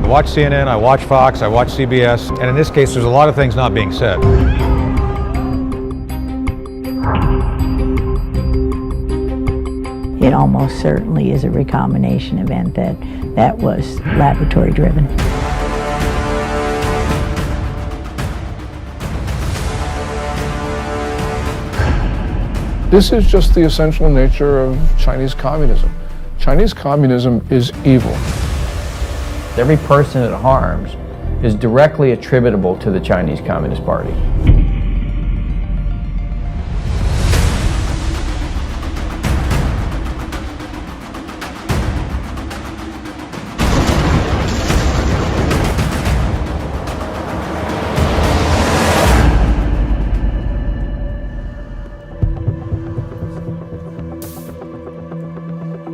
watch CNN, I watch Fox, I watch CBS, and in this case, there's a lot of things not being said. It almost certainly is a recombination event that was laboratory driven. This is just the essential nature of Chinese communism. Chinese communism is evil. Every person it harms is directly attributable to the Chinese Communist Party.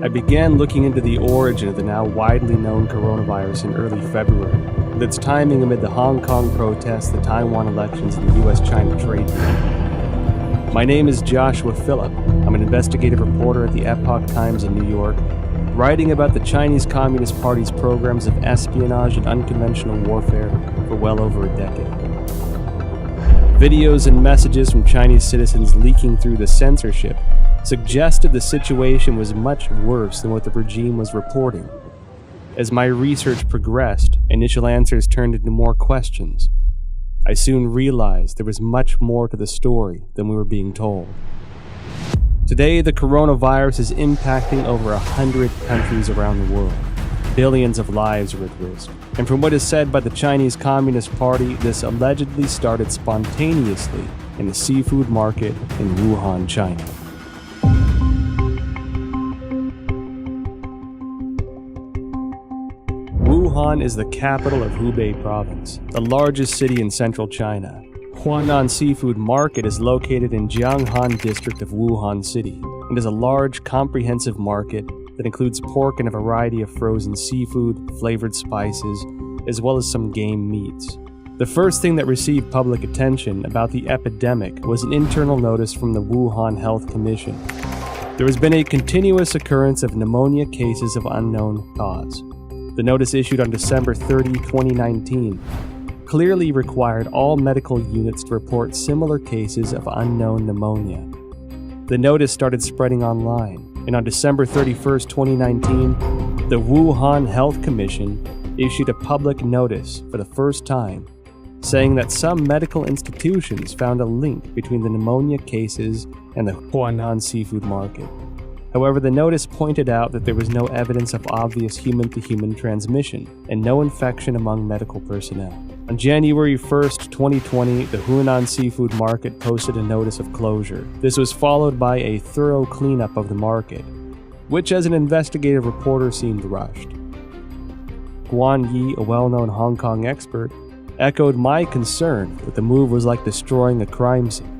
I began looking into the origin of the now widely known coronavirus in early February, with its timing amid the Hong Kong protests, the Taiwan elections, and the US-China trade deal. My name is Joshua Phillip. I'm an investigative reporter at the Epoch Times in New York, writing about the Chinese Communist Party's programs of espionage and unconventional warfare for well over a decade. Videos and messages from Chinese citizens leaking through the censorship suggested the situation was much worse than what the regime was reporting. As my research progressed, initial answers turned into more questions. I soon realized there was much more to the story than we were being told. Today, the coronavirus is impacting over 100 countries around the world. Billions of lives are at risk. And from what is said by the Chinese Communist Party, this allegedly started spontaneously in the seafood market in Wuhan, China. Wuhan is the capital of Hubei Province, the largest city in central China. Huanan Seafood Market is located in Jianghan district of Wuhan City and is a large, comprehensive market that includes pork and a variety of frozen seafood, flavored spices, as well as some game meats. The first thing that received public attention about the epidemic was an internal notice from the Wuhan Health Commission. There has been a continuous occurrence of pneumonia cases of unknown cause. The notice issued on December 30, 2019, clearly required all medical units to report similar cases of unknown pneumonia. The notice started spreading online, and on December 31, 2019, the Wuhan Health Commission issued a public notice for the first time, saying that some medical institutions found a link between the pneumonia cases and the Huanan Seafood Market. However, the notice pointed out that there was no evidence of obvious human-to-human transmission and no infection among medical personnel. On January 1, 2020, the Huanan Seafood Market posted a notice of closure. This was followed by a thorough cleanup of the market, which as an investigative reporter seemed rushed. Guan Yi, a well-known Hong Kong expert, echoed my concern that the move was like destroying a crime scene.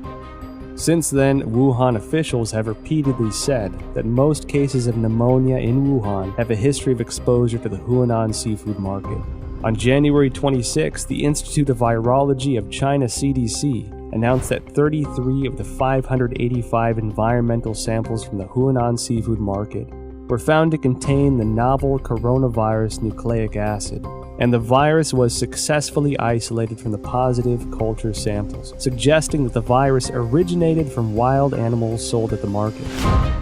Since then, Wuhan officials have repeatedly said that most cases of pneumonia in Wuhan have a history of exposure to the Huanan Seafood Market. On January 26, the Institute of Virology of China CDC announced that 33 of the 585 environmental samples from the Huanan Seafood Market were found to contain the novel coronavirus nucleic acid, and the virus was successfully isolated from the positive culture samples, suggesting that the virus originated from wild animals sold at the market.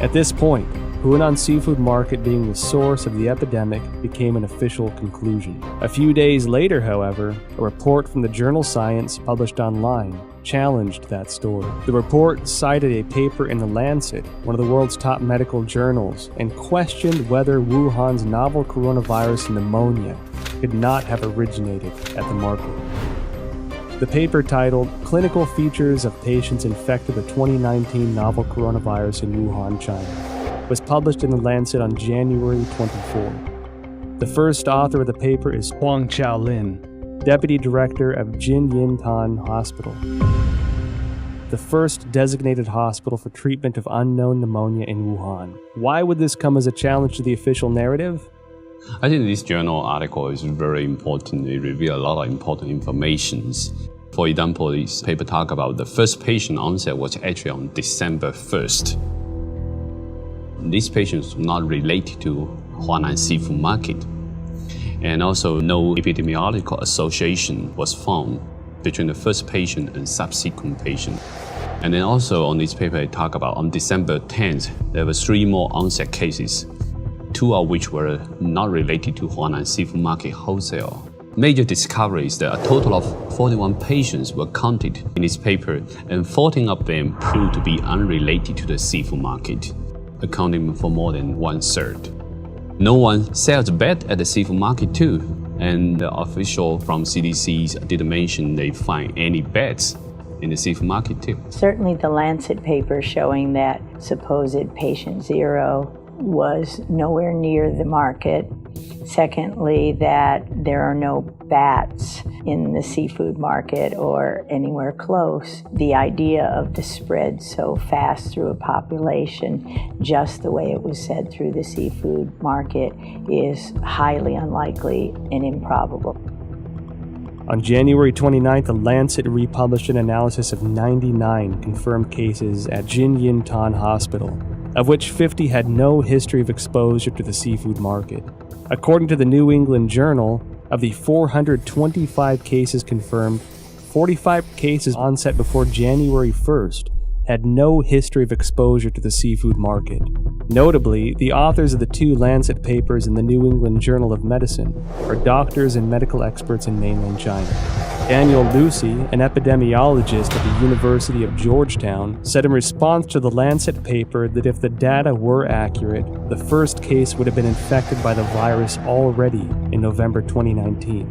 At this point, Huanan Seafood Market being the source of the epidemic became an official conclusion. A few days later, however, a report from the journal Science published online challenged that story. The report cited a paper in The Lancet, one of the world's top medical journals, and questioned whether Wuhan's novel coronavirus pneumonia could not have originated at the market. The paper, titled Clinical Features of Patients Infected with 2019 Novel Coronavirus in Wuhan, China, was published in The Lancet on January 24. The first author of the paper is Huang Xiaolin, Deputy Director of Jinyintan Hospital, the first designated hospital for treatment of unknown pneumonia in Wuhan. Why would this come as a challenge to the official narrative? I think this journal article is very important. It reveals a lot of important information. For example, this paper talks about the first patient onset was actually on December 1st. These patients were not related to Huanan Seafood Market. And also no epidemiological association was found between the first patient and subsequent patient. And then also on this paper, I talk about on December 10th, there were 3 more onset cases, 2 of which were not related to Huanan Seafood Market wholesale. Major discovery is that a total of 41 patients were counted in this paper, and 14 of them proved to be unrelated to the seafood market, accounting for more than 1/3. No one sells bed at the seafood market too, and the official from CDC didn't mention they find any beds in the seafood market too. Certainly the Lancet paper showing that supposed patient 0 was nowhere near the market. Secondly, that there are no bats in the seafood market or anywhere close. The idea of the spread so fast through a population, just the way it was said through the seafood market, is highly unlikely and improbable. On January 29th, The Lancet republished an analysis of 99 confirmed cases at Jinyintan Hospital, of which 50 had no history of exposure to the seafood market. According to the New England Journal, of the 425 cases confirmed, 45 cases onset before January 1st had no history of exposure to the seafood market. Notably, the authors of the 2 Lancet papers in the New England Journal of Medicine are doctors and medical experts in mainland China. Daniel Lucy, an epidemiologist at the University of Georgetown, said in response to the Lancet paper that if the data were accurate, the first case would have been infected by the virus already in November 2019,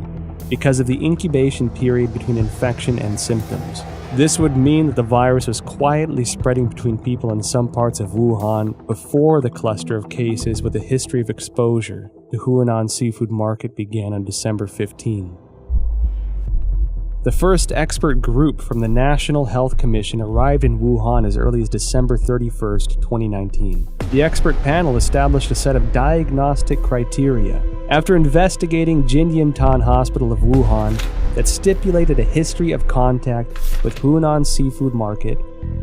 because of the incubation period between infection and symptoms. This would mean that the virus was quietly spreading between people in some parts of Wuhan before the cluster of cases with a history of exposure to Huanan Seafood Market began on December 15. The first expert group from the National Health Commission arrived in Wuhan as early as December 31st, 2019. The expert panel established a set of diagnostic criteria after investigating Jinyintan Hospital of Wuhan that stipulated a history of contact with Huanan Seafood Market,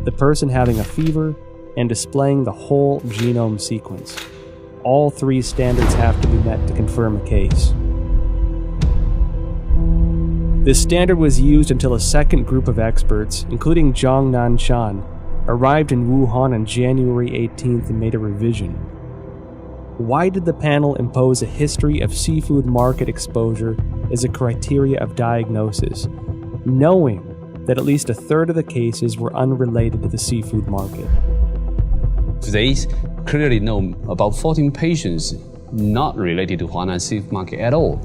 the person having a fever, and displaying the whole genome sequence. All 3 standards have to be met to confirm a case. This standard was used until a second group of experts, including Zhang Nanshan, arrived in Wuhan on January 18th and made a revision. Why did the panel impose a history of seafood market exposure as a criteria of diagnosis, knowing that at least 1/3 of the cases were unrelated to the seafood market? They clearly know about 14 patients not related to Huanan Seafood Market at all.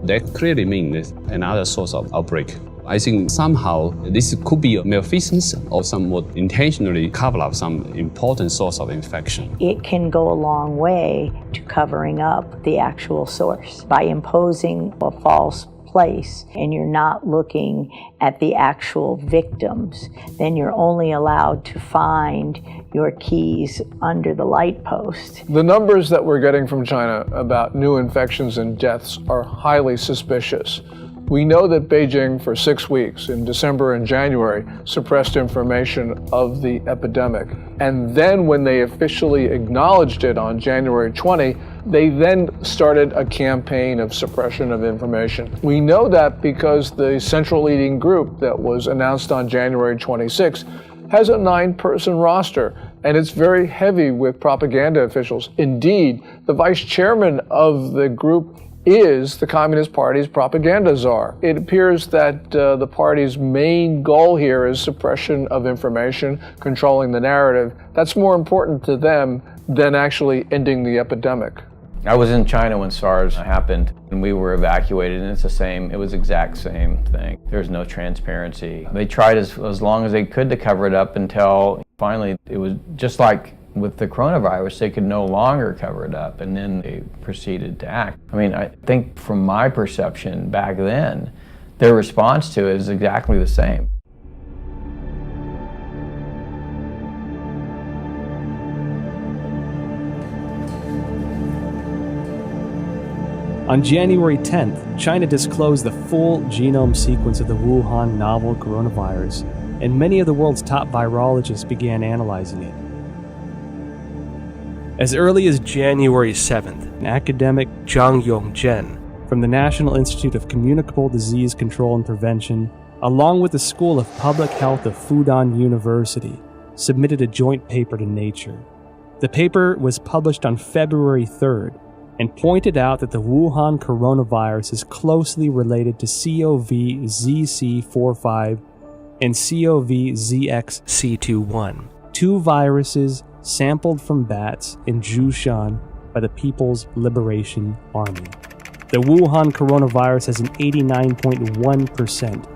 That clearly means another source of outbreak. I think somehow this could be a malfeasance or somewhat intentionally cover up some important source of infection. It can go a long way to covering up the actual source by imposing a false place and you're not looking at the actual victims. Then you're only allowed to find your keys under the light post. The numbers that we're getting from China about new infections and deaths are highly suspicious. We know that Beijing for 6 weeks in December and January suppressed information of the epidemic. And then when they officially acknowledged it on January 20, they then started a campaign of suppression of information. We know that because the central leading group that was announced on January 26 has a 9-person roster, and it's very heavy with propaganda officials. Indeed, the vice chairman of the group is the Communist Party's propaganda czar. It appears that the party's main goal here is suppression of information, controlling the narrative. That's more important to them than actually ending the epidemic. I was in China when SARS happened, and we were evacuated, and it was exact same thing. There's no transparency. They tried as long as they could to cover it up until finally it was just like with the coronavirus, they could no longer cover it up, and then they proceeded to act. I mean, I think from my perception back then, their response to it is exactly the same. On January 10th, China disclosed the full genome sequence of the Wuhan novel coronavirus, and many of the world's top virologists began analyzing it. As early as January 7th, academic Zhang Yongzhen from the National Institute of Communicable Disease Control and Prevention, along with the School of Public Health of Fudan University, submitted a joint paper to Nature. The paper was published on February 3rd and pointed out that the Wuhan coronavirus is closely related to CoV-ZC45 and CoV-ZXC21, two viruses sampled from bats in Zhoushan by the People's Liberation Army. The Wuhan coronavirus has an 89.1%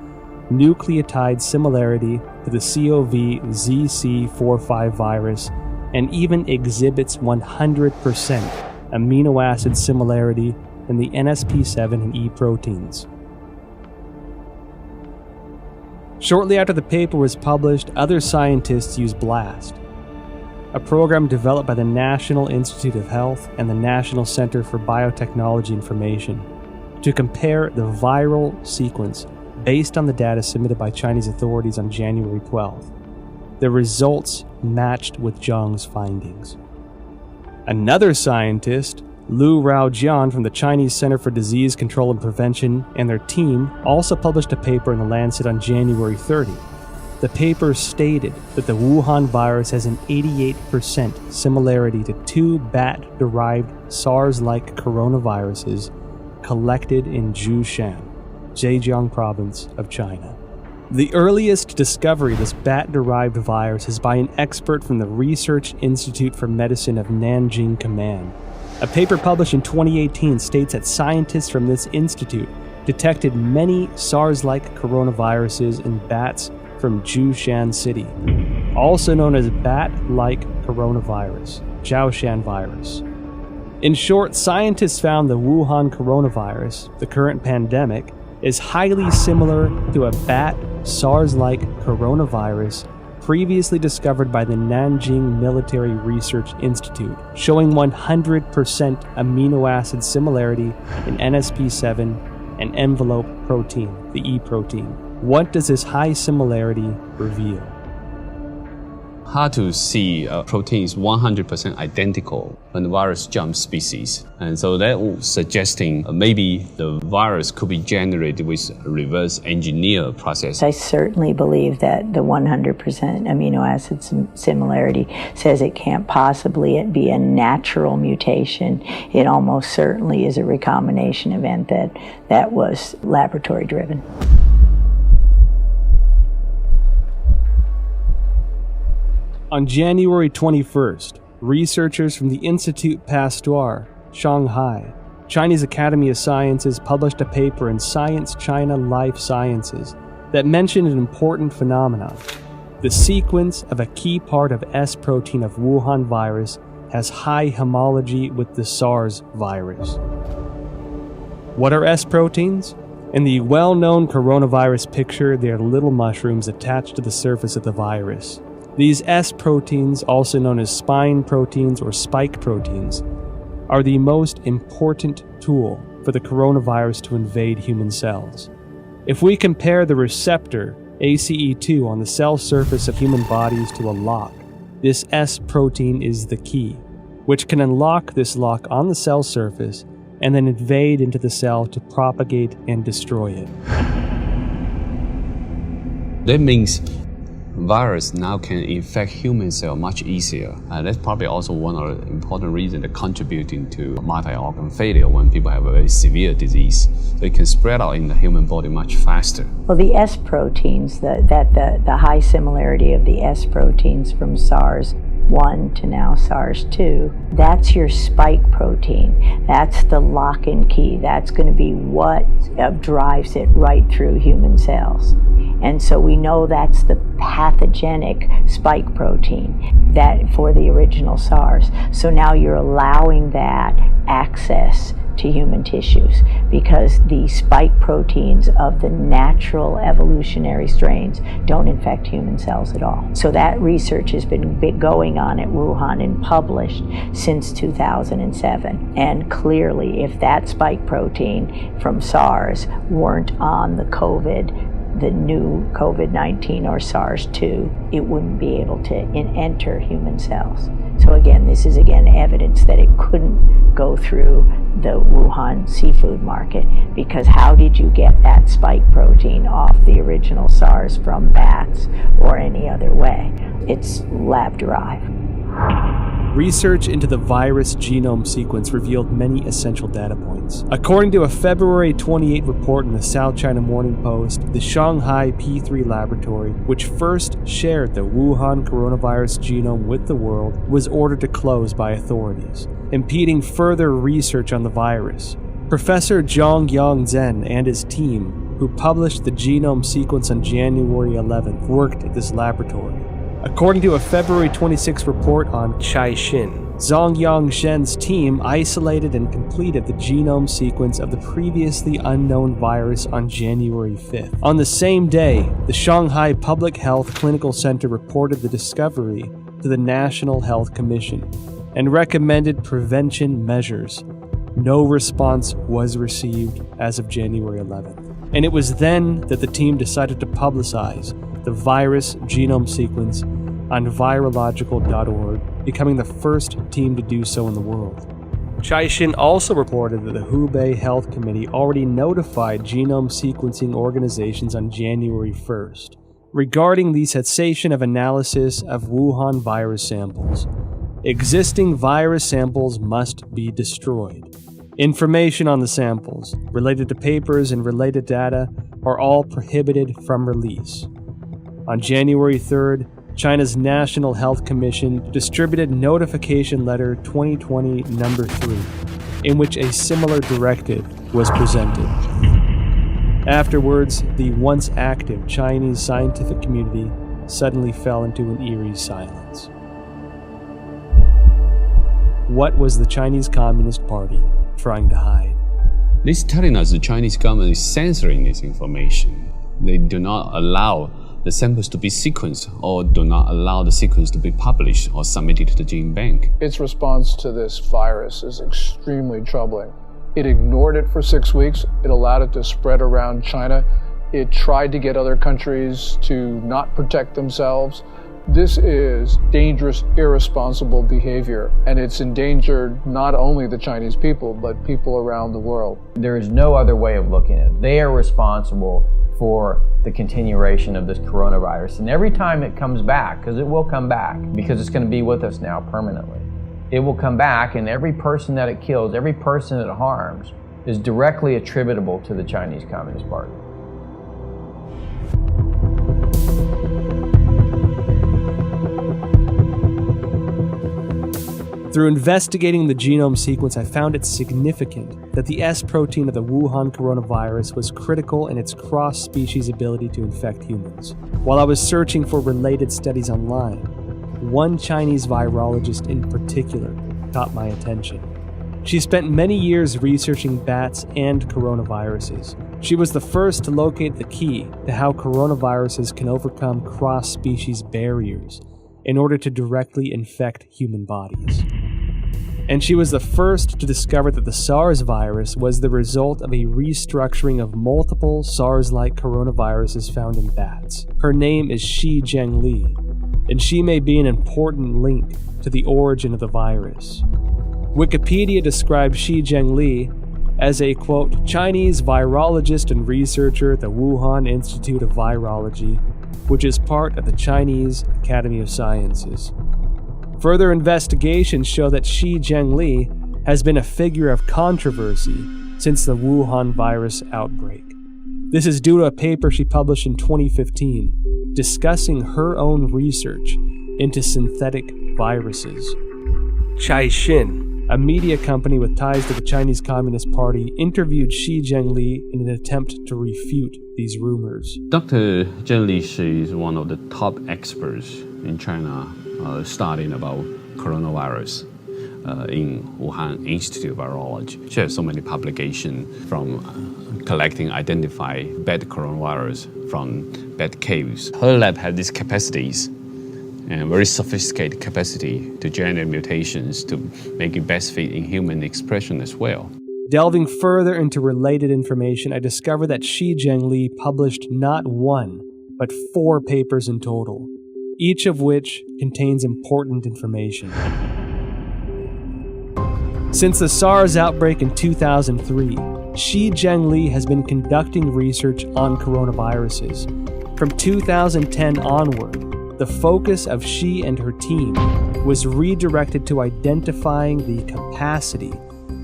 nucleotide similarity to the CoV-ZC45 virus and even exhibits 100% amino acid similarity in the NSP7 and E proteins. Shortly after the paper was published, other scientists used BLAST, a program developed by the National Institute of Health and the National Center for Biotechnology Information, to compare the viral sequence based on the data submitted by Chinese authorities on January 12th. The results matched with Zhang's findings. Another scientist, Lu Raojian from the Chinese Center for Disease Control and Prevention, and their team also published a paper in The Lancet on January 30. The paper stated that the Wuhan virus has an 88% similarity to two bat-derived SARS-like coronaviruses collected in Zhoushan, Zhejiang Province of China. The earliest discovery of this bat-derived virus is by an expert from the Research Institute for Medicine of Nanjing Command. A paper published in 2018 states that scientists from this institute detected many SARS-like coronaviruses in bats from Zhoushan City, also known as bat-like coronavirus, Zhoushan virus. In short, scientists found the Wuhan coronavirus, the current pandemic, is highly similar to a bat SARS-like coronavirus previously discovered by the Nanjing Military Research Institute, showing 100% amino acid similarity in NSP7 and envelope protein, the E protein. What does this high similarity reveal? Hard to see a protein is 100% identical when the virus jumps species. And so that was suggesting maybe the virus could be generated with a reverse engineer process. I certainly believe that the 100% amino acid similarity says it can't possibly be a natural mutation. It almost certainly is a recombination event that was laboratory driven. On January 21st, researchers from the Institut Pasteur, Shanghai, Chinese Academy of Sciences published a paper in Science China Life Sciences that mentioned an important phenomenon. The sequence of a key part of S protein of Wuhan virus has high homology with the SARS virus. What are S proteins? In the well-known coronavirus picture, they are little mushrooms attached to the surface of the virus. These S proteins, also known as spine proteins or spike proteins, are the most important tool for the coronavirus to invade human cells. If we compare the receptor ACE2 on the cell surface of human bodies to a lock, this S protein is the key, which can unlock this lock on the cell surface and then invade into the cell to propagate and destroy it. That means virus now can infect human cell much easier. That's probably also one of the important reasons that contributing to multi-organ failure when people have a very severe disease. So it can spread out in the human body much faster. Well, the S proteins, the high similarity of the S proteins from SARS-1 to now SARS-2, that's your spike protein. That's the lock and key. That's going to be what drives it right through human cells. And so we know that's the pathogenic spike protein that for the original SARS. So now you're allowing that access to human tissues because the spike proteins of the natural evolutionary strains don't infect human cells at all. So that research has been going on at Wuhan and published since 2007. And clearly, if that spike protein from SARS weren't on the new COVID-19 or SARS-2, it wouldn't be able to enter human cells. So again, this is evidence that it couldn't go through the Wuhan Seafood Market, because how did you get that spike protein off the original SARS from bats or any other way? It's lab-derived. Research into the virus genome sequence revealed many essential data points. According to a February 28 report in the South China Morning Post, the Shanghai P3 laboratory, which first shared the Wuhan coronavirus genome with the world, was ordered to close by authorities, impeding further research on the virus. Professor Zhongyang Zhen and his team, who published the genome sequence on January 11th, worked at this laboratory. According to a February 26 report on Caixin, Zhongyang Zhen's team isolated and completed the genome sequence of the previously unknown virus on January 5th. On the same day, the Shanghai Public Health Clinical Center reported the discovery to the National Health Commission and recommended prevention measures. No response was received as of January 11th. And it was then that the team decided to publicize the virus genome sequence on virological.org, becoming the first team to do so in the world. Caixin also reported that the Hubei Health Committee already notified genome sequencing organizations on January 1st regarding the cessation of analysis of Wuhan virus samples. Existing virus samples must be destroyed. Information on the samples, related to papers and related data, are all prohibited from release. On January 3rd, China's National Health Commission distributed Notification Letter 2020 number 3, in which a similar directive was presented. Afterwards, the once active Chinese scientific community suddenly fell into an eerie silence. What was the Chinese Communist Party trying to hide? This is telling us the Chinese government is censoring this information. They do not allow the samples to be sequenced or do not allow the sequence to be published or submitted to the gene bank. Its response to this virus is extremely troubling. It ignored it for 6 weeks. It allowed it to spread around China. It tried to get other countries to not protect themselves. This is dangerous, irresponsible behavior, and it's endangered not only the Chinese people, but people around the world. There is no other way of looking at it. They are responsible for the continuation of this coronavirus. And every time it comes back, because it will come back, because it's going to be with us now permanently, it will come back, and every person that it kills, every person that it harms, is directly attributable to the Chinese Communist Party. Through investigating the genome sequence, I found it significant that the S protein of the Wuhan coronavirus was critical in its cross-species ability to infect humans. While I was searching for related studies online, one Chinese virologist in particular caught my attention. She spent many years researching bats and coronaviruses. She was the first to locate the key to how coronaviruses can overcome cross-species barriers in order to directly infect human bodies. And she was the first to discover that the SARS virus was the result of a restructuring of multiple SARS-like coronaviruses found in bats. Her name is Zhengli, and she may be an important link to the origin of the virus. Wikipedia describes Zhengli as a, quote, Chinese virologist and researcher at the Wuhan Institute of Virology, which is part of the Chinese Academy of Sciences. Further investigations show that Zhengli has been a figure of controversy since the Wuhan virus outbreak. This is due to a paper she published in 2015 discussing her own research into synthetic viruses. Caixin, a media company with ties to the Chinese Communist Party, interviewed Zhengli in an attempt to refute these rumors. Dr. Zhengli, she is one of the top experts in China studying about coronavirus in Wuhan Institute of Virology. She has so many publications from collecting, identify bad coronavirus from bad caves. Her lab had these capacities and very sophisticated capacity to generate mutations to make it best fit in human expression as well. Delving further into related information, I discovered that Zhengli published not one, but 4 papers in total, each of which contains important information. Since the SARS outbreak in 2003, Zhengli has been conducting research on coronaviruses. From 2010 onward, the focus of she and her team was redirected to identifying the capacity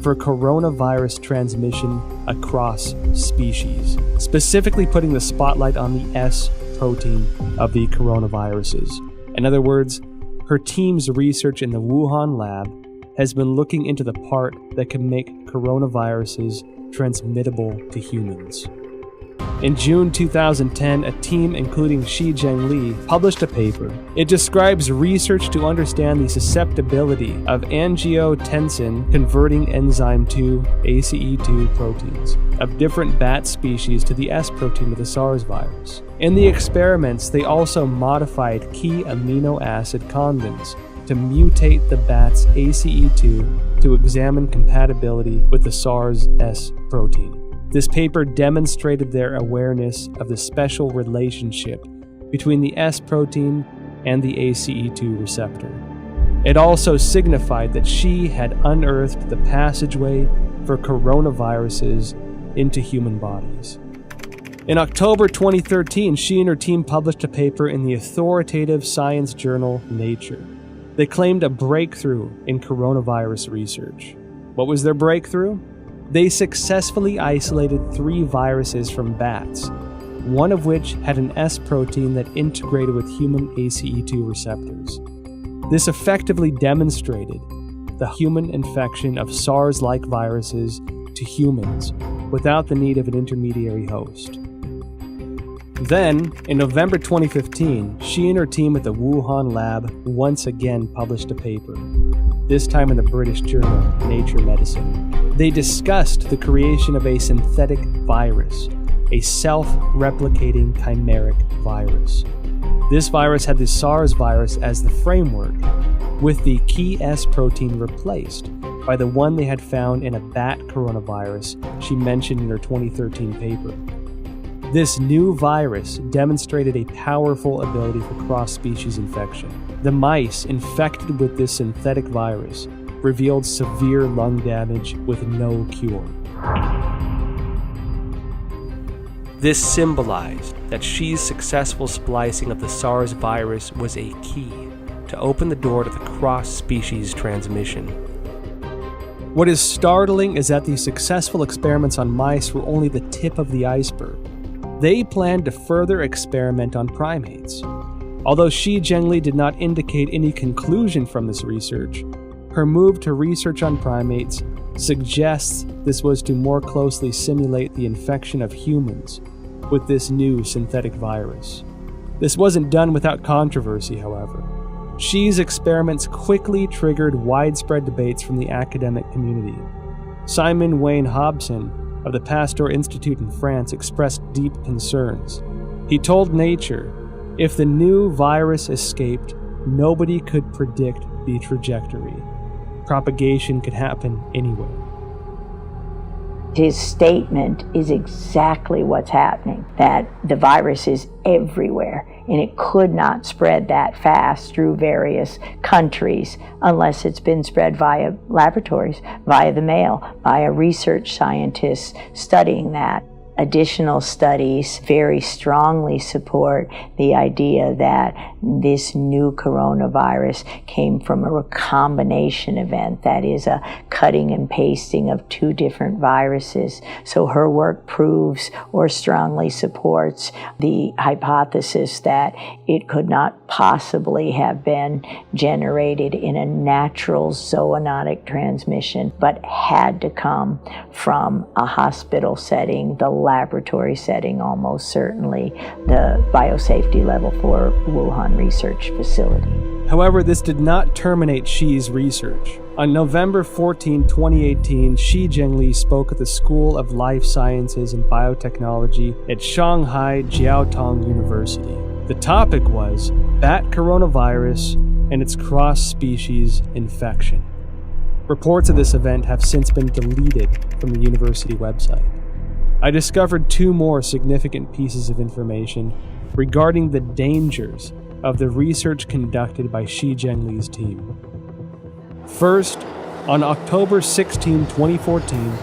for coronavirus transmission across species, specifically putting the spotlight on the S protein of the coronaviruses. In other words, her team's research in the Wuhan lab has been looking into the part that can make coronaviruses transmittable to humans. In June 2010, a team including Zhengli published a paper. It describes research to understand the susceptibility of angiotensin converting enzyme 2 ACE2 proteins of different bat species to the S protein of the SARS virus. In the experiments, they also modified key amino acid convents to mutate the bat's ACE2 to examine compatibility with the SARS S protein. This paper demonstrated their awareness of the special relationship between the S protein and the ACE2 receptor. It also signified that she had unearthed the passageway for coronaviruses into human bodies. In October 2013, she and her team published a paper in the authoritative science journal Nature. They claimed a breakthrough in coronavirus research. What was their breakthrough? They successfully isolated 3 viruses from bats, one of which had an S protein that integrated with human ACE2 receptors. This effectively demonstrated the human infection of SARS-like viruses to humans without the need of an intermediary host. Then, in November 2015, she and her team at the Wuhan lab once again published a paper, this time in the British journal Nature Medicine. They discussed the creation of a synthetic virus, a self-replicating chimeric virus. This virus had the SARS virus as the framework, with the key S protein replaced by the one they had found in a bat coronavirus she mentioned in her 2013 paper. This new virus demonstrated a powerful ability for cross-species infection. The mice infected with this synthetic virus revealed severe lung damage with no cure. This symbolized that she's successful splicing of the SARS virus was a key to open the door to the cross-species transmission. What is startling is that these successful experiments on mice were only the tip of the iceberg. They planned to further experiment on primates. Although Zhengli did not indicate any conclusion from this research, her move to research on primates suggests this was to more closely simulate the infection of humans with this new synthetic virus. This wasn't done without controversy, however. Xi's experiments quickly triggered widespread debates from the academic community. Simon Wayne Hobson of the Pasteur Institute in France expressed deep concerns. He told Nature, if the new virus escaped, nobody could predict the trajectory. Propagation could happen anywhere. His statement is exactly what's happening, that the virus is everywhere and it could not spread that fast through various countries unless it's been spread via laboratories, via the mail, via research scientists studying that. Additional studies very strongly support the idea that this new coronavirus came from a recombination event, that is a cutting and pasting of 2 different viruses. So her work proves or strongly supports the hypothesis that it could not possibly have been generated in a natural zoonotic transmission, but had to come from a hospital setting, the laboratory setting, almost certainly the biosafety level for Wuhan Research Facility. However, this did not terminate Xi's research. On November 14, 2018, Zhengli spoke at the School of Life Sciences and Biotechnology at Shanghai Jiaotong University. The topic was bat coronavirus and its cross-species infection. Reports of this event have since been deleted from the university website. I discovered 2 more significant pieces of information regarding the dangers of the research conducted by Zhengli's team. First, On October 16, 2014,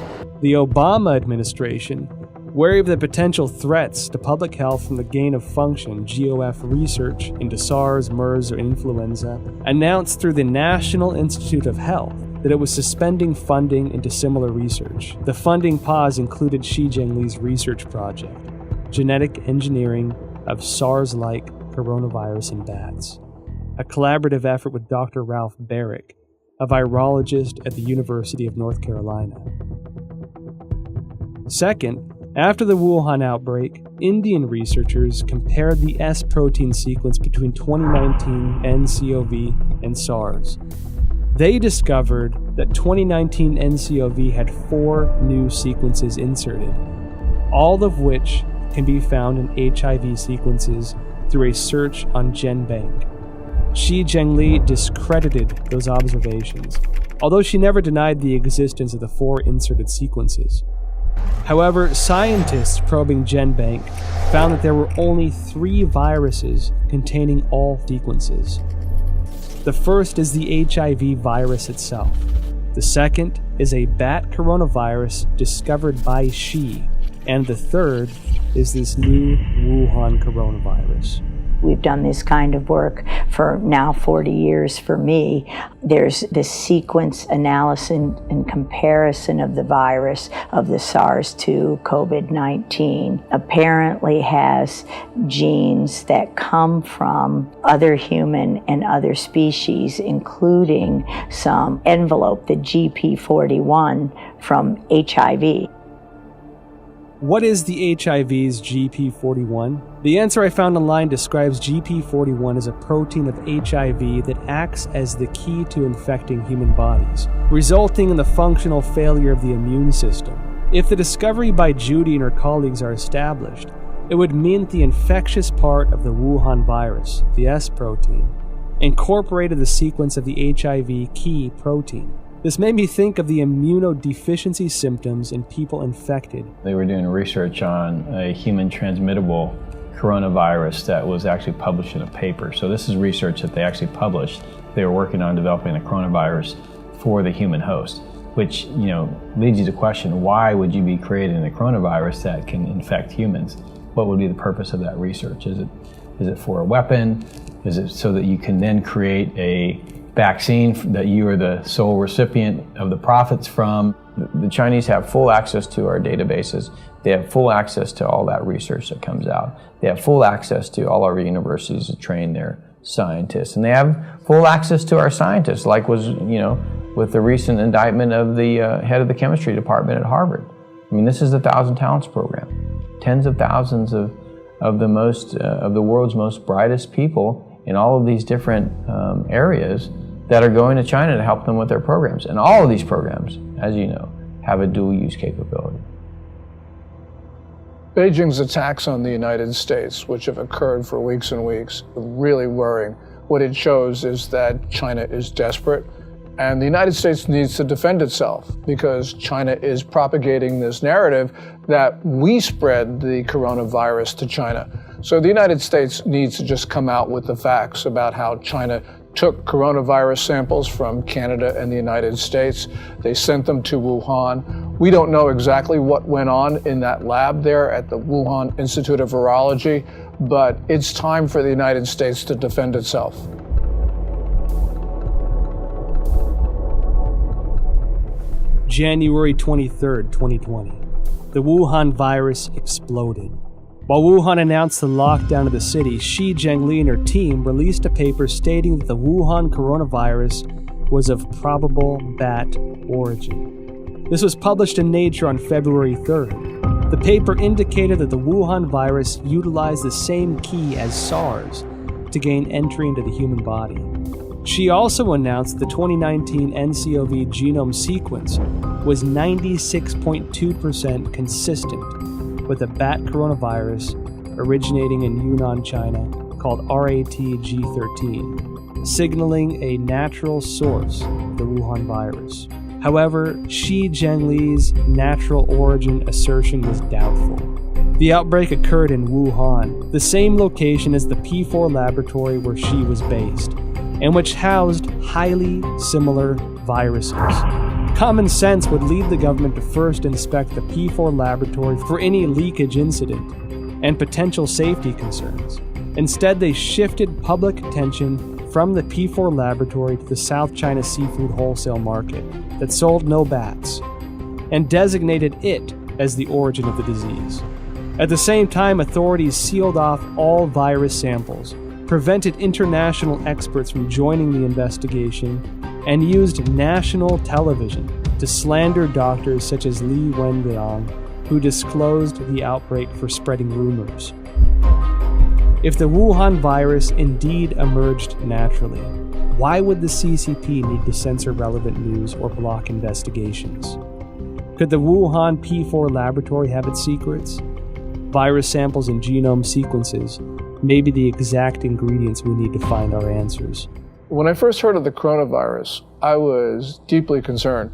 the Obama administration, wary of the potential threats to public health from the gain-of-function GOF research into SARS, MERS, or influenza, announced through the National Institute of Health that it was suspending funding into similar research. The funding pause included Zhengli's research project, Genetic Engineering of SARS-like Coronavirus in Bats, a collaborative effort with Dr. Ralph Barrick, a virologist at the University of North Carolina. Second, after the Wuhan outbreak, Indian researchers compared the S protein sequence between 2019 nCoV and SARS. They discovered that 2019 nCoV had 4 new sequences inserted, all of which can be found in HIV sequences through a search on GenBank. Zhengli discredited those observations, although she never denied the existence of the 4 inserted sequences. However, scientists probing GenBank found that there were only 3 viruses containing all sequences. The first is the HIV virus itself. The second is a bat coronavirus discovered by Xi. And the third is this new Wuhan coronavirus. We've done this kind of work for now 40 years for me. There's this sequence analysis and comparison of the virus of the SARS to COVID-19 apparently has genes that come from other human and other species, including some envelope, the GP41 from HIV. What is the HIV's GP41? The answer I found online describes GP41 as a protein of HIV that acts as the key to infecting human bodies, resulting in the functional failure of the immune system. If the discovery by Judy and her colleagues are established, it would mean that the infectious part of the Wuhan virus, the S protein, incorporated the sequence of the HIV key protein. This made me think of the immunodeficiency symptoms in people infected. They were doing research on a human transmittable coronavirus that was actually published in a paper. So this is research that they actually published. They were working on developing a coronavirus for the human host, which, leads you to question, why would you be creating a coronavirus that can infect humans? What would be the purpose of that research? Is it for a weapon? Is it so that you can then create a vaccine that you are the sole recipient of the profits from? The Chinese have full access to our databases. They have full access to all that research that comes out. They have full access to all our universities to train their scientists. And they have full access to our scientists, like was, with the recent indictment of the head of the chemistry department at Harvard. I mean, this is the 1,000 Talents program. Tens of thousands of the world's most brightest people in all of these different areas that are going to China to help them with their programs. And all of these programs, as you know, have a dual use capability. Beijing's attacks on the United States, which have occurred for weeks and weeks, are really worrying. What it shows is that China is desperate, and the United States needs to defend itself because China is propagating this narrative that we spread the coronavirus to China. So the United States needs to just come out with the facts about how China took coronavirus samples from Canada and the United States. They sent them to Wuhan. We don't know exactly what went on in that lab there at the Wuhan Institute of Virology, but it's time for the United States to defend itself. January 23rd, 2020. The Wuhan virus exploded. While Wuhan announced the lockdown of the city, Zhengli and her team released a paper stating that the Wuhan coronavirus was of probable bat origin. This was published in Nature on February 3rd. The paper indicated that the Wuhan virus utilized the same key as SARS to gain entry into the human body. She also announced the 2019 nCoV genome sequence was 96.2% consistent with a bat coronavirus originating in Yunnan, China, called RATG13, signaling a natural source of the Wuhan virus. However, Zhengli's natural origin assertion was doubtful. The outbreak occurred in Wuhan, the same location as the P4 laboratory where Xi was based, and which housed highly similar viruses. Common sense would lead the government to first inspect the P4 laboratory for any leakage incident and potential safety concerns. Instead, they shifted public attention from the P4 laboratory to the South China Seafood Wholesale Market that sold no bats, and designated it as the origin of the disease. At the same time, authorities sealed off all virus samples, prevented international experts from joining the investigation, and used national television to slander doctors such as Li Wenliang, who disclosed the outbreak for spreading rumors. If the Wuhan virus indeed emerged naturally, why would the CCP need to censor relevant news or block investigations? Could the Wuhan P4 laboratory have its secrets? Virus samples and genome sequences may be the exact ingredients we need to find our answers. When I first heard of the coronavirus, I was deeply concerned.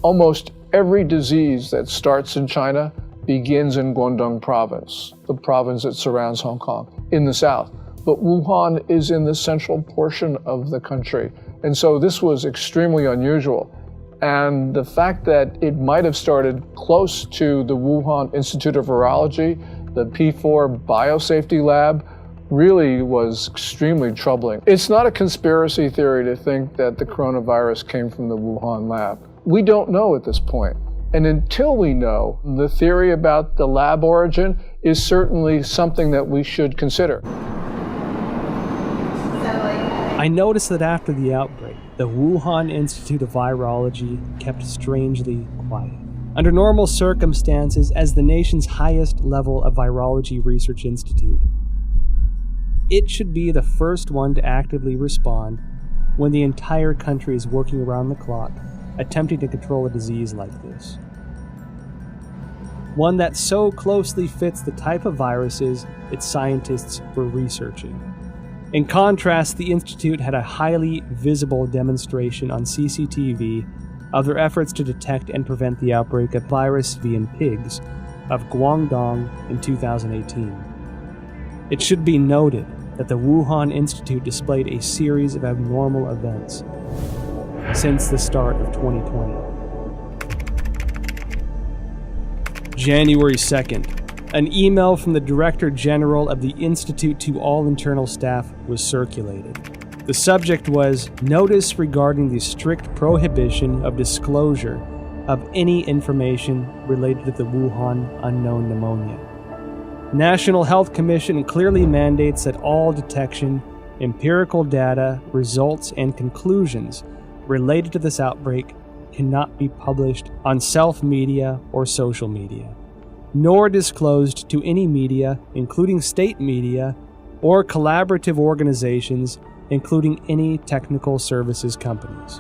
Almost every disease that starts in China begins in Guangdong Province, the province that surrounds Hong Kong, in the south. But Wuhan is in the central portion of the country. And so this was extremely unusual. And the fact that it might have started close to the Wuhan Institute of Virology, the P4 biosafety lab, really was extremely troubling. It's not a conspiracy theory to think that the coronavirus came from the Wuhan lab. We don't know at this point. And until we know, the theory about the lab origin is certainly something that we should consider. I noticed that after the outbreak, the Wuhan Institute of Virology kept strangely quiet. Under normal circumstances, as the nation's highest level of virology research institute, it should be the first one to actively respond when the entire country is working around the clock, attempting to control a disease like this. One that so closely fits the type of viruses its scientists were researching. In contrast, the Institute had a highly visible demonstration on CCTV of their efforts to detect and prevent the outbreak of virus V in pigs of Guangdong in 2018. It should be noted that the Wuhan Institute displayed a series of abnormal events since the start of 2020. January 2nd, an email from the Director General of the Institute to all internal staff was circulated. The subject was Notice regarding the strict prohibition of disclosure of any information related to the Wuhan unknown pneumonia. National Health Commission clearly mandates that all detection, empirical data, results, and conclusions related to this outbreak cannot be published on self-media or social media, nor disclosed to any media, including state media, or collaborative organizations, including any technical services companies.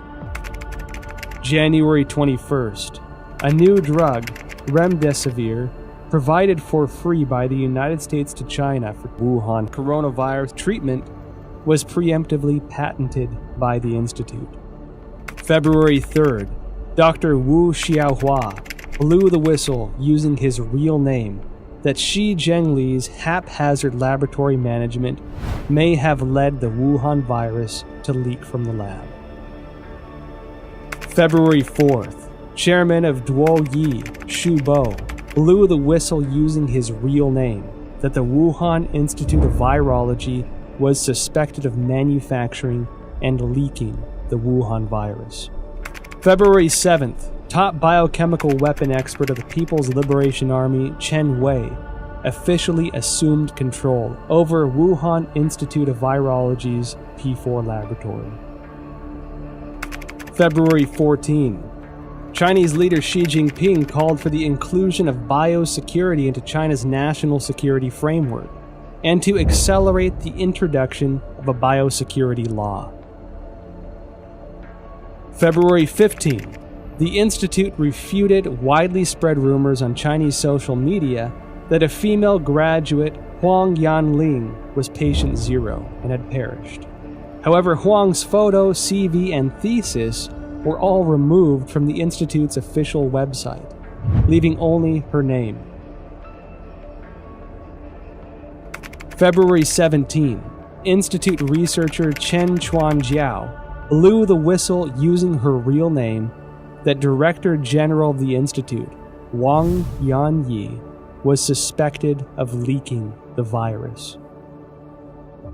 January 21st, a new drug, remdesivir, provided for free by the United States to China for Wuhan coronavirus treatment, was preemptively patented by the Institute. February 3rd, Dr. Wu Xiaohua blew the whistle using his real name that Xi Zhengli's haphazard laboratory management may have led the Wuhan virus to leak from the lab. February 4th, Chairman of Duoyi, Xu Bo, blew the whistle using his real name that the Wuhan Institute of Virology was suspected of manufacturing and leaking the Wuhan virus. February 7th, top biochemical weapon expert of the People's Liberation Army, Chen Wei, officially assumed control over Wuhan Institute of Virology's P4 laboratory. February 14, Chinese leader Xi Jinping called for the inclusion of biosecurity into China's national security framework and to accelerate the introduction of a biosecurity law. February 15, the Institute refuted widely spread rumors on Chinese social media that a female graduate, Huang Yanling, was patient zero and had perished. However, Huang's photo, CV, and thesis were all removed from the Institute's official website, leaving only her name. February 17, Institute researcher Chen Chuanjiao blew the whistle using her real name that Director General of the Institute, Wang Yanyi, was suspected of leaking the virus.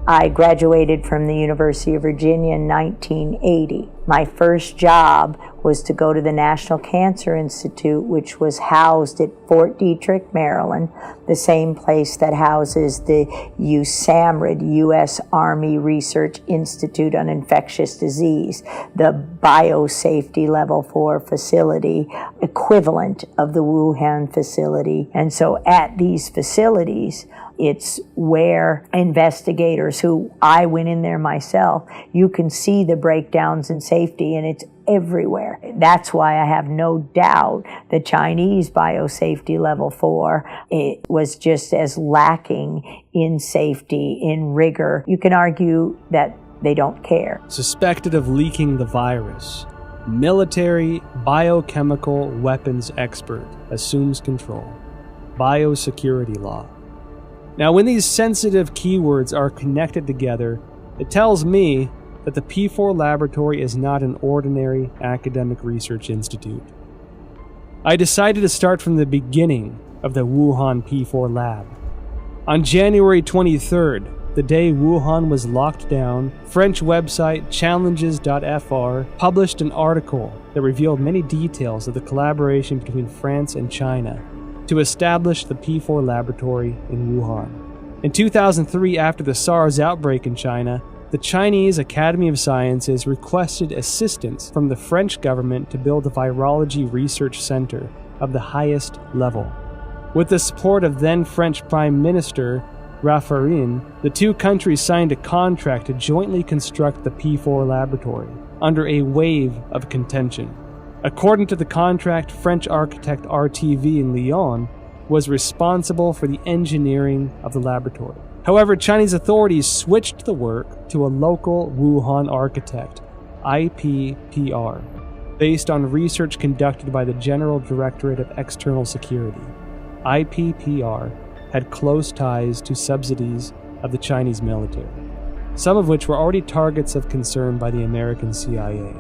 I graduated from the University of Virginia in 1980. My first job was to go to the National Cancer Institute, which was housed at Fort Detrick, Maryland, the same place that houses the USAMRIID, U.S. Army Research Institute on Infectious Disease, the biosafety level 4 facility, equivalent of the Wuhan facility. And so at these facilities, it's where investigators who I went in there myself, you can see the breakdowns in safety, and it's everywhere. That's why I have no doubt the Chinese biosafety level 4, it was just as lacking in safety, in rigor. You can argue that they don't care. Suspected of leaking the virus, military biochemical weapons expert assumes control. Biosecurity law. Now, when these sensitive keywords are connected together, it tells me that the P4 laboratory is not an ordinary academic research institute. I decided to start from the beginning of the Wuhan P4 lab. On January 23rd, the day Wuhan was locked down, French website challenges.fr published an article that revealed many details of the collaboration between France and China to establish the P4 laboratory in Wuhan. In 2003, after the SARS outbreak in China, the Chinese Academy of Sciences requested assistance from the French government to build a virology research center of the highest level. With the support of then French Prime Minister Raffarin, the two countries signed a contract to jointly construct the P4 laboratory under a wave of contention. According to the contract, French architect RTV in Lyon was responsible for the engineering of the laboratory. However, Chinese authorities switched the work to a local Wuhan architect, IPPR, based on research conducted by the General Directorate of External Security. IPPR had close ties to subsidies of the Chinese military, some of which were already targets of concern by the American CIA.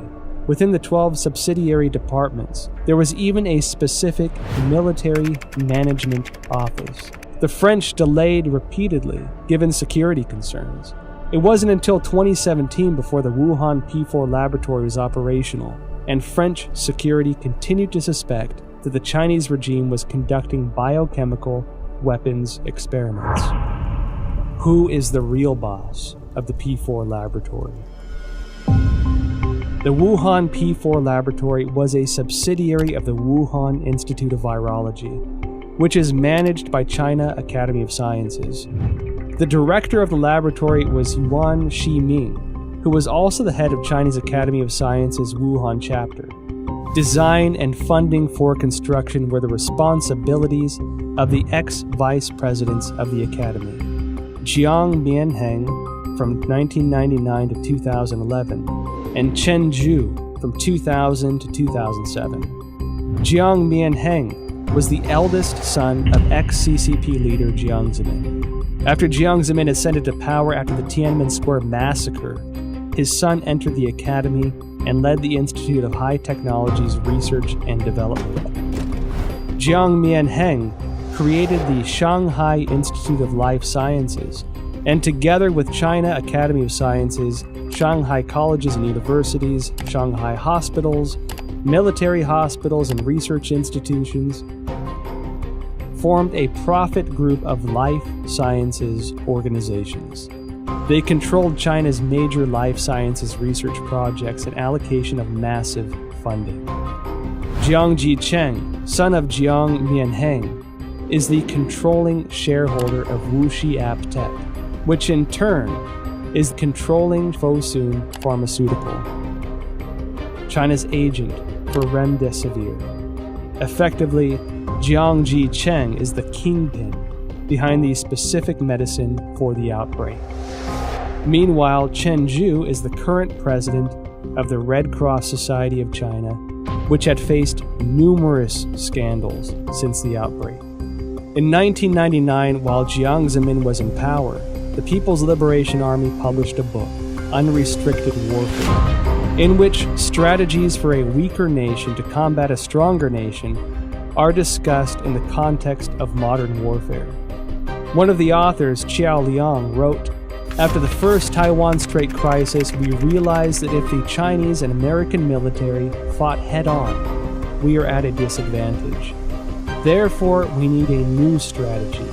Within the 12 subsidiary departments, there was even a specific military management office. The French delayed repeatedly, given security concerns. It wasn't until 2017 before the Wuhan P4 laboratory was operational, and French security continued to suspect that the Chinese regime was conducting biochemical weapons experiments. Who is the real boss of the P4 laboratory? The Wuhan P4 laboratory was a subsidiary of the Wuhan Institute of Virology, which is managed by China Academy of Sciences. The director of the laboratory was Yuan Shiming, who was also the head of China's Academy of Sciences Wuhan chapter. Design and funding for construction were the responsibilities of the ex-vice presidents of the academy, Jiang Mianheng from 1999 to 2011, and Chen Zhu from 2000 to 2007. Jiang Mianheng was the eldest son of ex-CCP leader Jiang Zemin. After Jiang Zemin ascended to power after the Tiananmen Square massacre, his son entered the academy and led the Institute of High Technologies Research and Development. Jiang Mianheng created the Shanghai Institute of Life Sciences, and together with China Academy of Sciences, Shanghai colleges and universities, Shanghai hospitals, military hospitals and research institutions, formed a profit group of life sciences organizations. They controlled China's major life sciences research projects and allocation of massive funding. Jiang Jicheng, son of Jiang Mianheng, is the controlling shareholder of Wuxi AppTec, which in turn is controlling Fosun Pharmaceutical, China's agent for Remdesivir. Effectively, Jiang Jicheng is the kingpin behind the specific medicine for the outbreak. Meanwhile, Chen Zhu is the current president of the Red Cross Society of China, which had faced numerous scandals since the outbreak. In 1999, while Jiang Zemin was in power, the People's Liberation Army published a book, Unrestricted Warfare, in which strategies for a weaker nation to combat a stronger nation are discussed in the context of modern warfare. One of the authors, Qiao Liang, wrote, "After the first Taiwan Strait crisis, we realized that if the Chinese and American military fought head-on, we are at a disadvantage. Therefore, we need a new strategy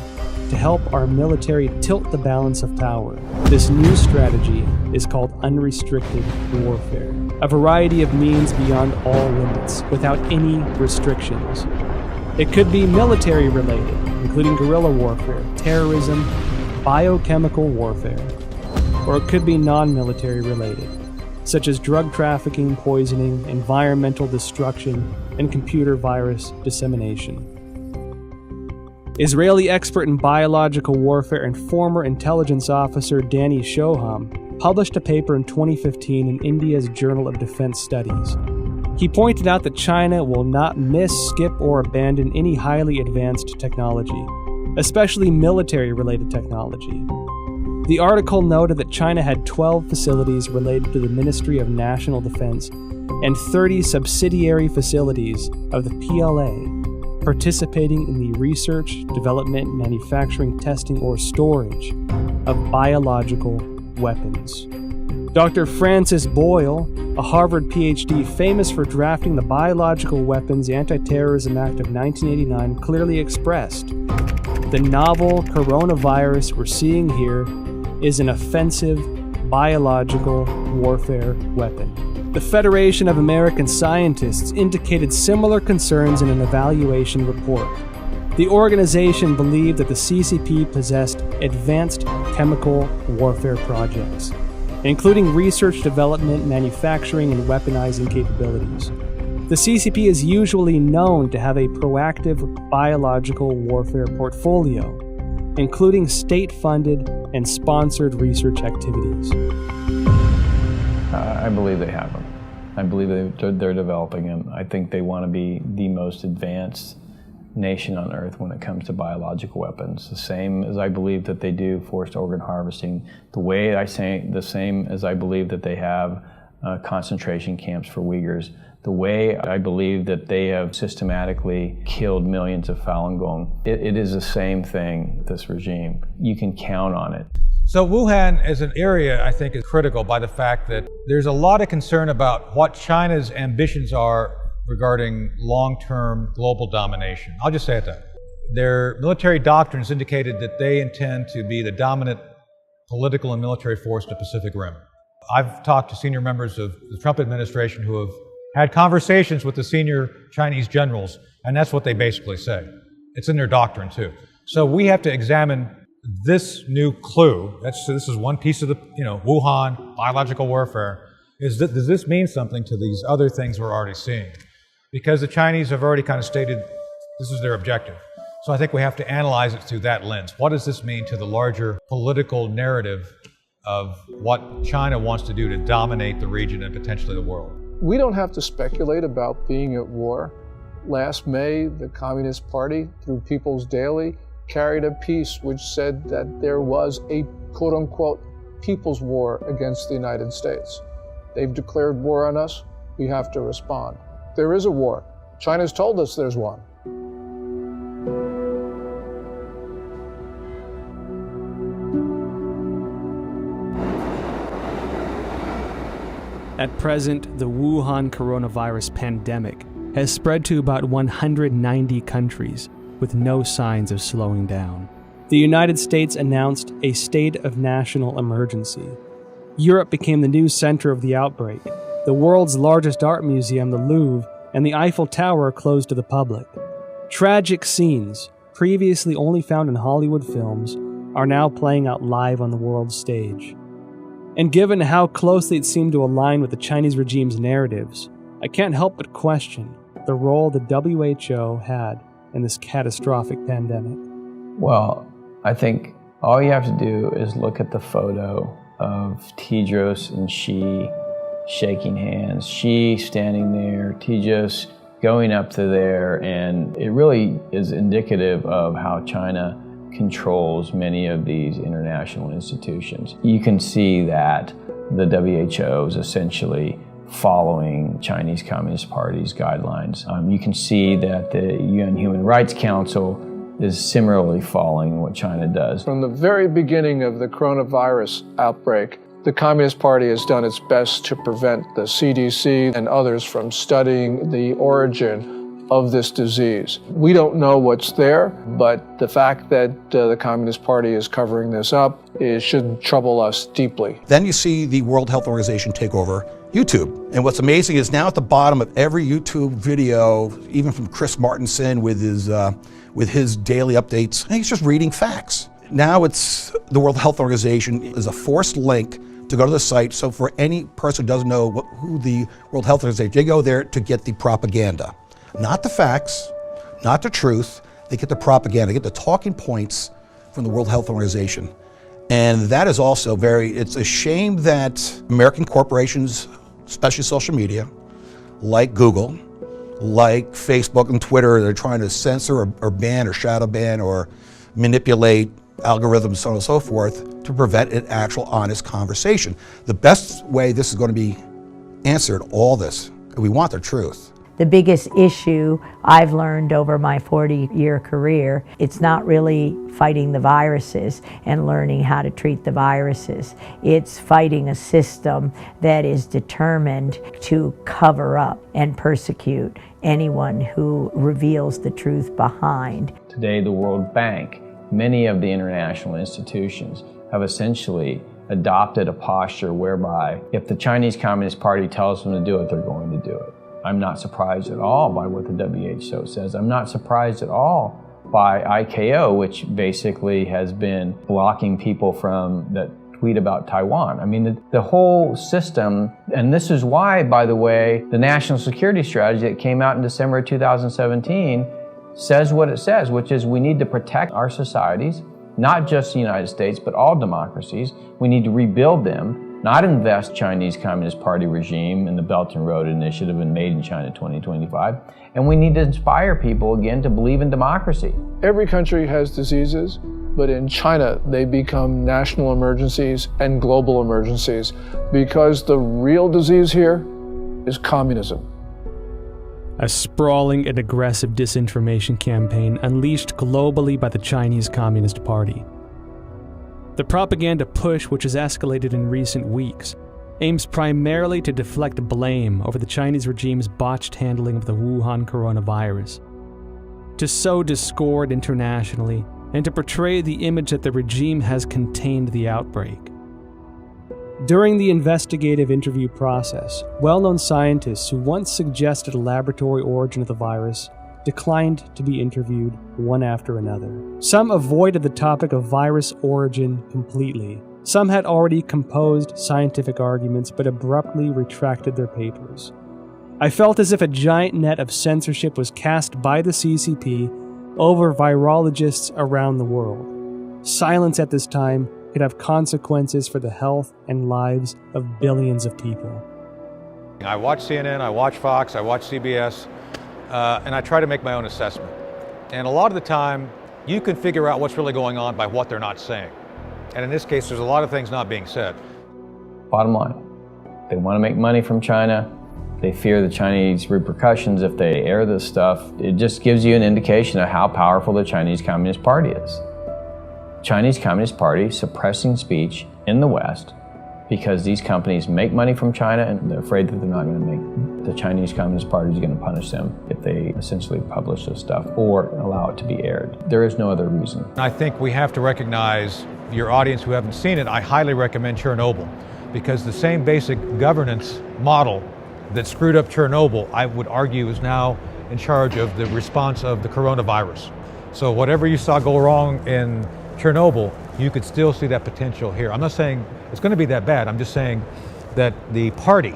to help our military tilt the balance of power. This new strategy is called unrestricted warfare, a variety of means beyond all limits, without any restrictions. It could be military-related, including guerrilla warfare, terrorism, biochemical warfare, or it could be non-military related, such as drug trafficking, poisoning, environmental destruction, and computer virus dissemination." Israeli expert in biological warfare and former intelligence officer Danny Shoham published a paper in 2015 in India's Journal of Defense Studies. He pointed out that China will not miss, skip, or abandon any highly advanced technology, especially military-related technology. The article noted that China had 12 facilities related to the Ministry of National Defense and 30 subsidiary facilities of the PLA participating in the research, development, manufacturing, testing, or storage of biological weapons. Dr. Francis Boyle, a Harvard PhD famous for drafting the Biological Weapons Anti-Terrorism Act of 1989, clearly expressed, "The novel coronavirus we're seeing here is an offensive biological warfare weapon." The Federation of American Scientists indicated similar concerns in an evaluation report. The organization believed that the CCP possessed advanced chemical warfare projects, including research, development, manufacturing, and weaponizing capabilities. The CCP is usually known to have a proactive biological warfare portfolio, including state-funded and sponsored research activities. I believe they have them. I believe they're developing them. I think they want to be the most advanced nation on earth when it comes to biological weapons. The same as I believe that they do forced organ harvesting. The same as I believe that they have concentration camps for Uyghurs. The way I believe that they have systematically killed millions of Falun Gong. It is the same thing, this regime. You can count on it. So Wuhan as an area, I think, is critical by the fact that there's a lot of concern about what China's ambitions are regarding long-term global domination. I'll just say it that. Their military doctrines indicated that they intend to be the dominant political and military force in the Pacific Rim. I've talked to senior members of the Trump administration who have had conversations with the senior Chinese generals, and that's what they basically say. It's in their doctrine, too. So we have to examine this new clue. This is one piece of the, Wuhan, biological warfare. Does this mean something to these other things we're already seeing? Because the Chinese have already kind of stated this is their objective. So I think we have to analyze it through that lens. What does this mean to the larger political narrative of what China wants to do to dominate the region and potentially the world? We don't have to speculate about being at war. Last May, the Communist Party, through People's Daily, carried a piece which said that there was a quote-unquote people's war against the United States. They've declared war on us. We have to respond. There is a war. China's told us there's one. At present, the Wuhan coronavirus pandemic has spread to about 190 countries, with no signs of slowing down. The United States announced a state of national emergency. Europe became the new center of the outbreak. The world's largest art museum, the Louvre, and the Eiffel Tower are closed to the public. Tragic scenes, previously only found in Hollywood films, are now playing out live on the world stage. And given how closely it seemed to align with the Chinese regime's narratives, I can't help but question the role the WHO had in this catastrophic pandemic. Well, I think all you have to do is look at the photo of Tedros and Xi shaking hands, Xi standing there, Tedros going up to there, and it really is indicative of how China controls many of these international institutions. You can see that the WHO is essentially following Chinese Communist Party's guidelines. You can see that the UN Human Rights Council is similarly following what China does. From the very beginning of the coronavirus outbreak, the Communist Party has done its best to prevent the CDC and others from studying the origin of this disease. We don't know what's there, but the fact that the Communist Party is covering this up should trouble us deeply. Then you see the World Health Organization take over YouTube. And what's amazing is now at the bottom of every YouTube video, even from Chris Martenson with his daily updates, he's just reading facts. Now it's the World Health Organization is a forced link to go to the site. So for any person who doesn't know who the World Health Organization, they go there to get the propaganda. Not the facts, not the truth, they get the propaganda, they get the talking points from the World Health Organization. And that is also it's a shame that American corporations, especially social media, like Google, like Facebook and Twitter, they're trying to censor or ban or shadow ban or manipulate algorithms, so on and so forth, to prevent an actual honest conversation. The best way this is going to be answered, all this, we want the truth. The biggest issue I've learned over my 40-year career, it's not really fighting the viruses and learning how to treat the viruses. It's fighting a system that is determined to cover up and persecute anyone who reveals the truth behind. Today, the World Bank, many of the international institutions have essentially adopted a posture whereby if the Chinese Communist Party tells them to do it, they're going to do it. I'm not surprised at all by what the WHO says. I'm not surprised at all by ICAO, which basically has been blocking people from that tweet about Taiwan. I mean, the whole system, and this is why, by the way, the national security strategy that came out in December 2017 says what it says, which is we need to protect our societies, not just the United States, but all democracies. We need to rebuild them, not invest Chinese Communist Party regime in the Belt and Road Initiative and Made in China 2025. And we need to inspire people again to believe in democracy. Every country has diseases, but in China they become national emergencies and global emergencies because the real disease here is communism. A sprawling and aggressive disinformation campaign unleashed globally by the Chinese Communist Party. The propaganda push, which has escalated in recent weeks, aims primarily to deflect blame over the Chinese regime's botched handling of the Wuhan coronavirus, to sow discord internationally, and to portray the image that the regime has contained the outbreak. During the investigative interview process, well-known scientists who once suggested a laboratory origin of the virus declined to be interviewed one after another. Some avoided the topic of virus origin completely. Some had already composed scientific arguments but abruptly retracted their papers. I felt as if a giant net of censorship was cast by the CCP over virologists around the world. Silence at this time could have consequences for the health and lives of billions of people. I watch CNN, I watch Fox, I watch CBS, and I try to make my own assessment. And a lot of the time, you can figure out what's really going on by what they're not saying. And in this case, there's a lot of things not being said. Bottom line, they want to make money from China. They fear the Chinese repercussions if they air this stuff. It just gives you an indication of how powerful the Chinese Communist Party is. Chinese Communist Party suppressing speech in the West because these companies make money from China and they're afraid that they're not going to make, the Chinese Communist Party is going to punish them if they essentially publish this stuff or allow it to be aired. There is no other reason. I think we have to recognize, your audience who haven't seen it, I highly recommend Chernobyl, because the same basic governance model that screwed up Chernobyl, I would argue, is now in charge of the response of the coronavirus. So whatever you saw go wrong in Chernobyl, you could still see that potential here. I'm not saying it's going to be that bad. I'm just saying that the party,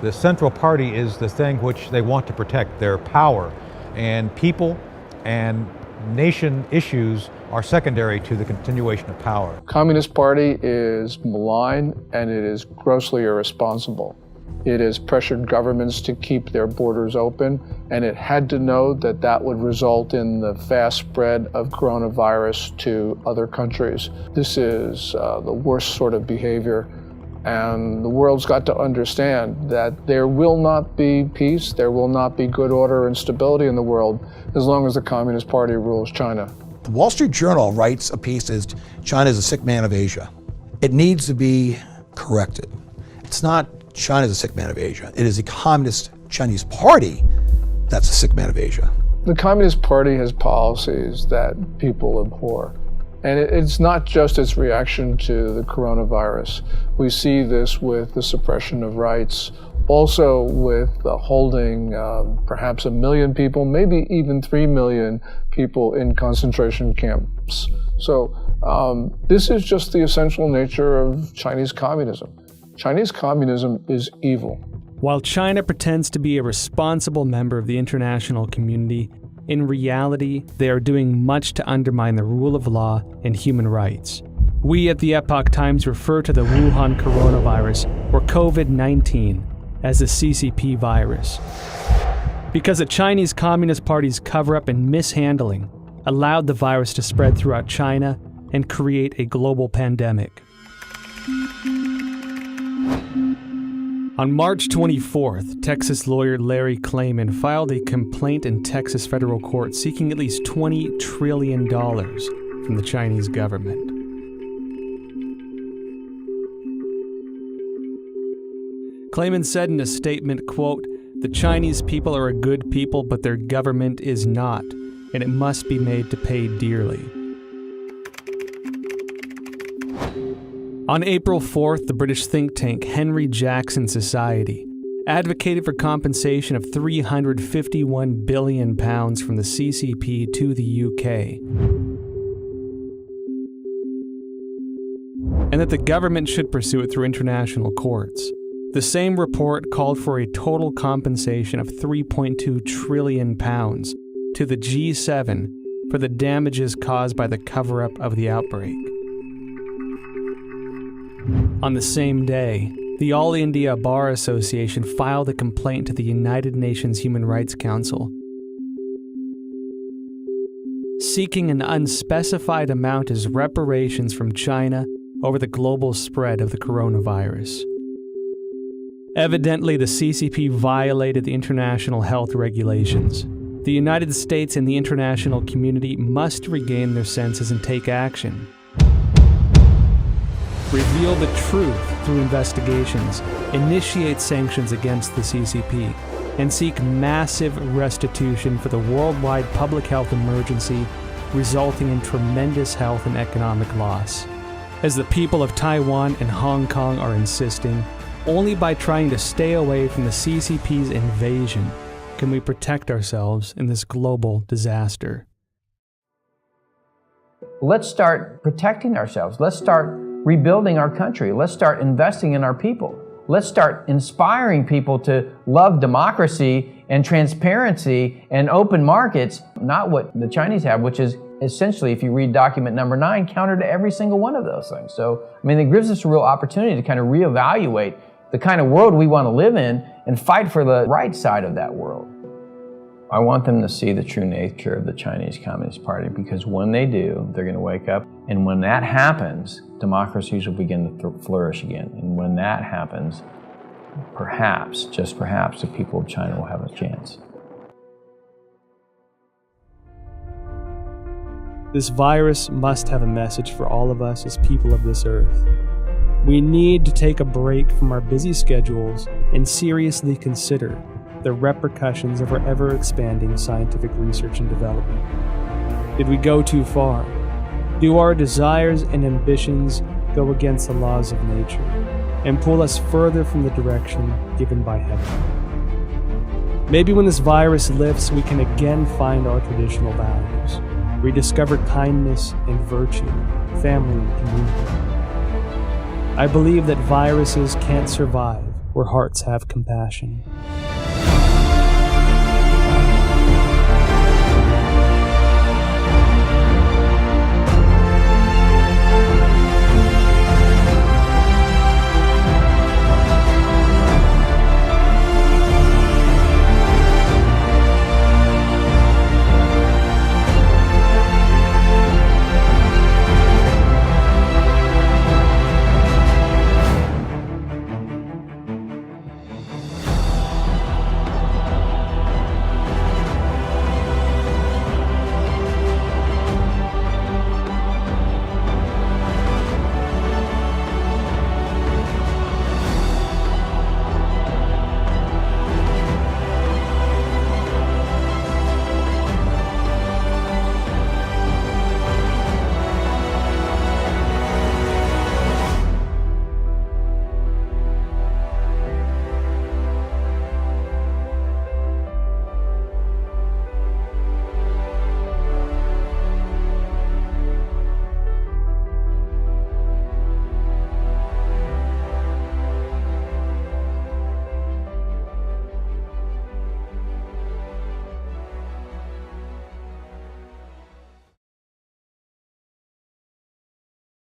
the central party, is the thing which they want to protect, their power. And people and nation issues are secondary to the continuation of power. Communist Party is malign and it is grossly irresponsible. It has pressured governments to keep their borders open, and it had to know that that would result in the fast spread of coronavirus to other countries. This is the worst sort of behavior And the world's got to understand that there will not be peace, there will not be good order and stability in the world as long as the Communist Party rules China. The Wall Street Journal writes a piece as China is a sick man of Asia. It needs to be corrected. It's not China is a sick man of Asia. It is the Communist Chinese Party that's a sick man of Asia. The Communist Party has policies that people abhor. And it's not just its reaction to the coronavirus. We see this with the suppression of rights, also with holding perhaps 1 million people, maybe even 3 million people in concentration camps. So this is just the essential nature of Chinese communism. Chinese communism is evil. While China pretends to be a responsible member of the international community, in reality, they are doing much to undermine the rule of law and human rights. We at the Epoch Times refer to the Wuhan Coronavirus, or COVID-19, as the CCP virus, because the Chinese Communist Party's cover-up and mishandling allowed the virus to spread throughout China and create a global pandemic. On March 24th, Texas lawyer Larry Klayman filed a complaint in Texas federal court seeking at least $20 trillion from the Chinese government. Klayman said in a statement, quote, "The Chinese people are a good people, but their government is not, and it must be made to pay dearly." On April 4th, the British think tank Henry Jackson Society advocated for compensation of £351 billion from the CCP to the UK, and that the government should pursue it through international courts. The same report called for a total compensation of £3.2 trillion to the G7 for the damages caused by the cover-up of the outbreak. On the same day, the All India Bar Association filed a complaint to the United Nations Human Rights Council, seeking an unspecified amount as reparations from China over the global spread of the coronavirus. Evidently, the CCP violated the international health regulations. The United States and the international community must regain their senses and take action. Reveal the truth through investigations, initiate sanctions against the CCP, and seek massive restitution for the worldwide public health emergency resulting in tremendous health and economic loss. As the people of Taiwan and Hong Kong are insisting, only by trying to stay away from the CCP's invasion can we protect ourselves in this global disaster. Let's start protecting ourselves. Let's start rebuilding our country. Let's start investing in our people. Let's start inspiring people to love democracy and transparency and open markets, not what the Chinese have, which is essentially, if you read document number 9, counter to every single one of those things. So, I mean, it gives us a real opportunity to kind of reevaluate the kind of world we want to live in and fight for the right side of that world. I want them to see the true nature of the Chinese Communist Party, because when they do, they're going to wake up. And when that happens, democracies will begin to flourish again. And when that happens, perhaps, just perhaps, the people of China will have a chance. This virus must have a message for all of us as people of this earth. We need to take a break from our busy schedules and seriously consider the repercussions of our ever-expanding scientific research and development. Did we go too far? Do our desires and ambitions go against the laws of nature and pull us further from the direction given by heaven? Maybe when this virus lifts, we can again find our traditional values, rediscover kindness and virtue, family and community. I believe that viruses can't survive where hearts have compassion.